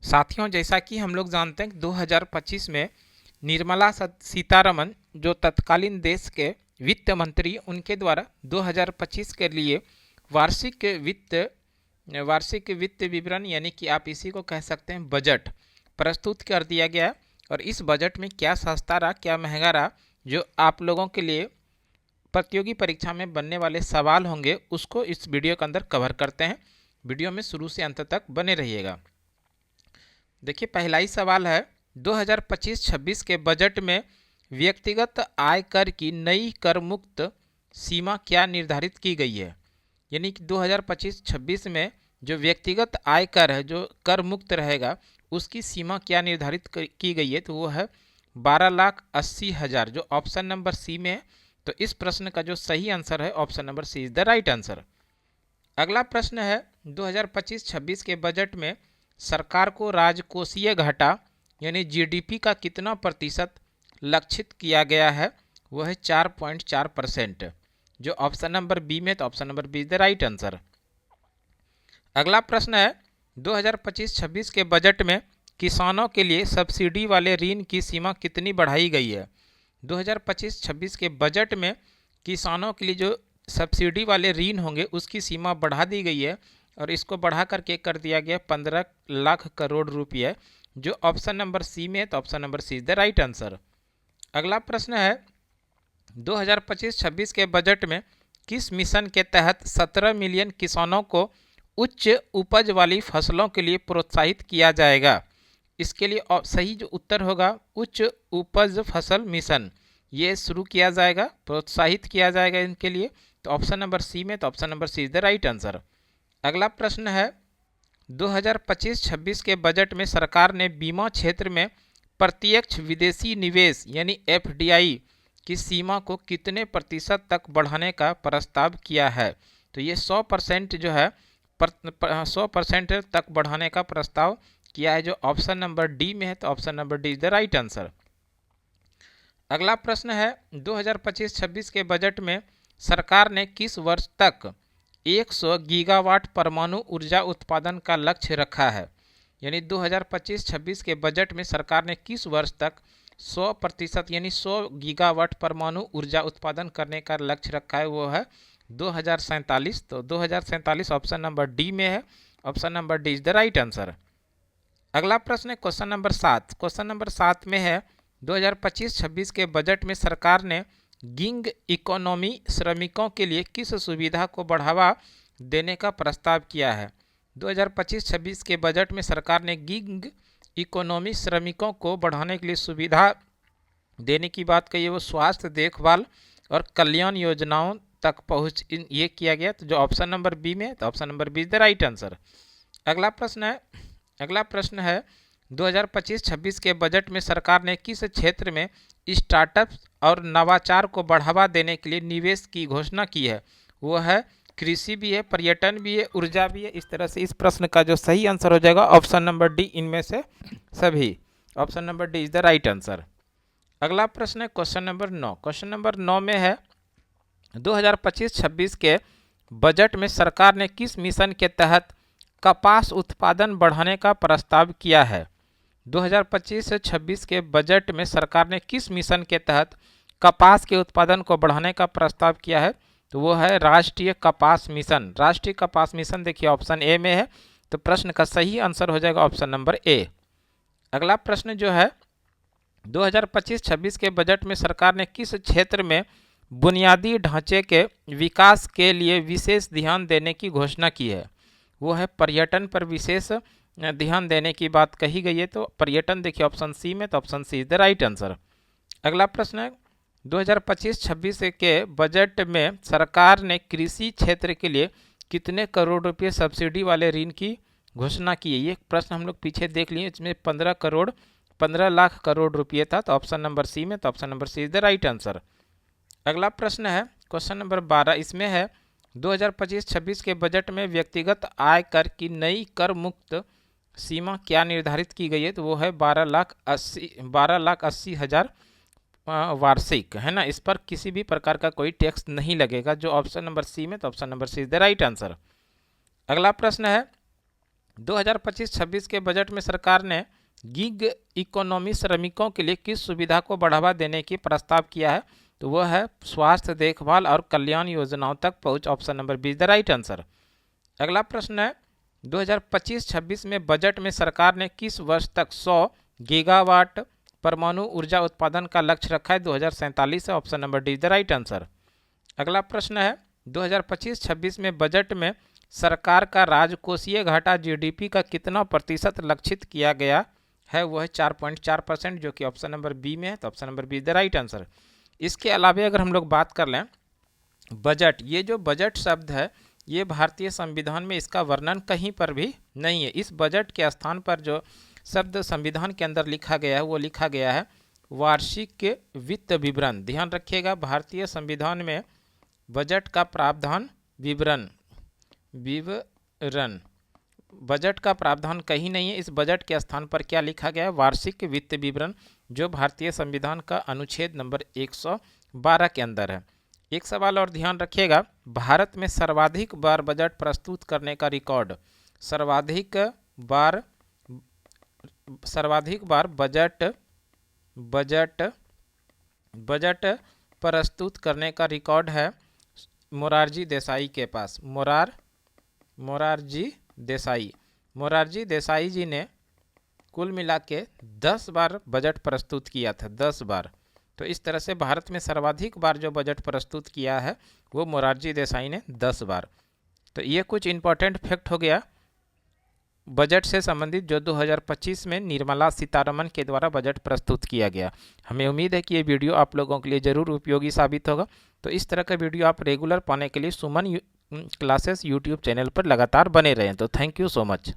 साथियों, जैसा कि हम लोग जानते हैं कि 2025 में निर्मला सीतारमन जो तत्कालीन देश के वित्त मंत्री, उनके द्वारा 2025 के लिए वार्षिक वित्त वार्षिक वित्त विवरण यानी कि आप इसी को कह सकते हैं बजट प्रस्तुत कर दिया गया है। और इस बजट में क्या सस्ता रहा, क्या महंगा रहा, जो आप लोगों के लिए प्रतियोगी परीक्षा में बनने वाले सवाल होंगे, उसको इस वीडियो के अंदर कवर करते हैं। वीडियो में शुरू से अंत तक बने रहिएगा। देखिए, पहला ही सवाल है, 2025-26 के बजट में व्यक्तिगत आय कर की नई कर मुक्त सीमा क्या निर्धारित की गई है। यानी कि 2025-26 में जो व्यक्तिगत आय कर है, जो कर मुक्त रहेगा, उसकी सीमा क्या निर्धारित की गई है, तो वो है 12,80,000, जो ऑप्शन नंबर सी में है। तो इस प्रश्न का जो सही आंसर है option number C is the right answer. अगला प्रश्न है, 2025-26 के बजट में सरकार को राजकोषीय घाटा यानी जीडीपी का कितना प्रतिशत लक्षित किया गया है, वह है 4.4%, जो ऑप्शन नंबर बी में, तो option number B is the right answer. अगला प्रश्न है, 2025-26 के बजट में किसानों के लिए सब्सिडी वाले ऋण की सीमा कितनी बढ़ाई गई है। 2025-26 के बजट में किसानों के लिए जो सब्सिडी वाले ऋण होंगे उसकी सीमा बढ़ा दी गई है, और इसको बढ़ा करके कर दिया गया 15 लाख करोड़ रुपये, जो ऑप्शन नंबर सी में है, तो option number C is the right answer. अगला प्रश्न है, 2025-26 के बजट में किस मिशन के तहत 17 मिलियन किसानों को उच्च उपज वाली फसलों के लिए प्रोत्साहित किया जाएगा। इसके लिए सही जो उत्तर होगा, उच्च उपज फसल मिशन, ये शुरू किया जाएगा, प्रोत्साहित किया जाएगा इनके लिए, तो ऑप्शन नंबर सी में, तो option number C is the right answer. अगला प्रश्न है, 2025-26 के बजट में सरकार ने बीमा क्षेत्र में प्रत्यक्ष विदेशी निवेश यानी एफडीआई की सीमा को कितने प्रतिशत तक बढ़ाने का प्रस्ताव किया है। तो ये 100% जो है 100% तक बढ़ाने का प्रस्ताव किया है, जो ऑप्शन नंबर डी में है, तो option number D is the right answer. अगला प्रश्न है, 2025-26 के बजट में सरकार ने किस वर्ष तक 100 गीगावाट परमाणु ऊर्जा उत्पादन का लक्ष्य रखा है। यानी 2025-26 के बजट में सरकार ने किस वर्ष तक 100% यानी 100 गीगावाट परमाणु ऊर्जा उत्पादन करने का लक्ष्य रखा है, वो है 2047। तो 2047 ऑप्शन नंबर डी में है, option number D is the right answer. अगला प्रश्न है क्वेश्चन नंबर 7। क्वेश्चन नंबर 7 में है, 2025-26 के बजट में सरकार ने गिग इकोनॉमी श्रमिकों के लिए किस सुविधा को बढ़ावा देने का प्रस्ताव किया है। 2025-26 के बजट में सरकार ने गिग इकोनॉमी श्रमिकों को बढ़ाने के लिए सुविधा देने की बात कही है, वो स्वास्थ्य देखभाल और कल्याण योजनाओं तक पहुँच ये किया गया, तो जो ऑप्शन नंबर बी में, तो option number B is the right answer. अगला प्रश्न है, 2025-26 के बजट में सरकार ने किस क्षेत्र में स्टार्टअप और नवाचार को बढ़ावा देने के लिए निवेश की घोषणा की है। वो है कृषि भी है, पर्यटन भी है, ऊर्जा भी है। इस तरह से इस प्रश्न का जो सही आंसर हो जाएगा ऑप्शन नंबर डी, इनमें से सभी, option number D is the right answer. अगला प्रश्न है क्वेश्चन नंबर 9। क्वेश्चन नंबर 9 में है, 2025-26 के बजट में सरकार ने किस मिशन के तहत कपास उत्पादन बढ़ाने का प्रस्ताव किया है। 2025-26 के बजट में सरकार ने किस मिशन के तहत कपास के उत्पादन को बढ़ाने का प्रस्ताव किया है, तो वो है राष्ट्रीय कपास मिशन। राष्ट्रीय कपास मिशन देखिए ऑप्शन ए में है, तो प्रश्न का सही आंसर हो जाएगा ऑप्शन नंबर ए। अगला प्रश्न जो है, 2025-26 के बजट में सरकार ने किस क्षेत्र में बुनियादी ढांचे के विकास के लिए विशेष ध्यान देने की घोषणा की है। वो है पर्यटन पर विशेष ध्यान देने की बात कही गई है, तो पर्यटन देखिए ऑप्शन सी में, तो option C is the right answer. अगला प्रश्न है, 2025-26 के बजट में सरकार ने कृषि क्षेत्र के लिए कितने करोड़ रुपए सब्सिडी वाले ऋण की घोषणा की है। ये प्रश्न हम लोग पीछे देख लिए, इसमें 15 लाख करोड़ रुपये था, तो ऑप्शन नंबर सी में, तो option number C is the right answer. अगला प्रश्न है क्वेश्चन नंबर 12। इसमें है, 2025-26 के बजट में व्यक्तिगत आय कर की नई कर मुक्त सीमा क्या निर्धारित की गई है, तो वो है 12,80,000 वार्षिक, है ना। इस पर किसी भी प्रकार का कोई टैक्स नहीं लगेगा, जो ऑप्शन नंबर सी में, तो option number C is the right answer. अगला प्रश्न है, 2025-26 के बजट में सरकार ने गिग इकोनॉमी श्रमिकों के लिए किस सुविधा को बढ़ावा देने की प्रस्ताव किया है? तो वह है स्वास्थ्य देखभाल और कल्याण योजनाओं तक पहुंच। Option number B is the right answer. अगला प्रश्न है 2025-26 में बजट में सरकार ने किस वर्ष तक 100 गीगावाट परमाणु ऊर्जा उत्पादन का लक्ष्य रखा है? 2047 है। Option number D is the right answer. अगला प्रश्न है 2025-26 में बजट में सरकार का राजकोषीय घाटा जीडीपी का कितना प्रतिशत लक्षित किया गया है? वह 4.4%, जो कि ऑप्शन नंबर बी में है। तो option number B is the right answer. इसके अलावा अगर हम लोग बात कर लें बजट, ये जो बजट शब्द है ये भारतीय संविधान में इसका वर्णन कहीं पर भी नहीं है। इस बजट के स्थान पर जो शब्द संविधान के अंदर लिखा गया है वो लिखा गया है वार्षिक वित्त विवरण। ध्यान रखिएगा, भारतीय संविधान में बजट का प्रावधान विवरण बजट का प्रावधान कहीं नहीं है। इस बजट के स्थान पर क्या लिखा गया है? वार्षिक वित्त विवरण, जो भारतीय संविधान का अनुच्छेद नंबर 112 के अंदर है। एक सवाल और ध्यान रखिएगा, भारत में सर्वाधिक बार बजट प्रस्तुत करने का रिकॉर्ड, सर्वाधिक बार बजट प्रस्तुत करने का रिकॉर्ड है मोरारजी देसाई के पास। मोरारजी देसाई जी ने कुल मिला के 10 बार बजट प्रस्तुत किया था, 10 बार। तो इस तरह से भारत में सर्वाधिक बार जो बजट प्रस्तुत किया है वो मोरारजी देसाई ने 10 बार। तो ये कुछ इंपॉर्टेंट फैक्ट हो गया बजट से संबंधित जो 2025 में निर्मला सीतारमन के द्वारा बजट प्रस्तुत किया गया। हमें उम्मीद है कि ये वीडियो आप लोगों के लिए ज़रूर उपयोगी साबित होगा। तो इस तरह का वीडियो आप रेगुलर पाने के लिए सुमन क्लासेस यूट्यूब चैनल पर लगातार बने रहें। तो थैंक यू सो मच।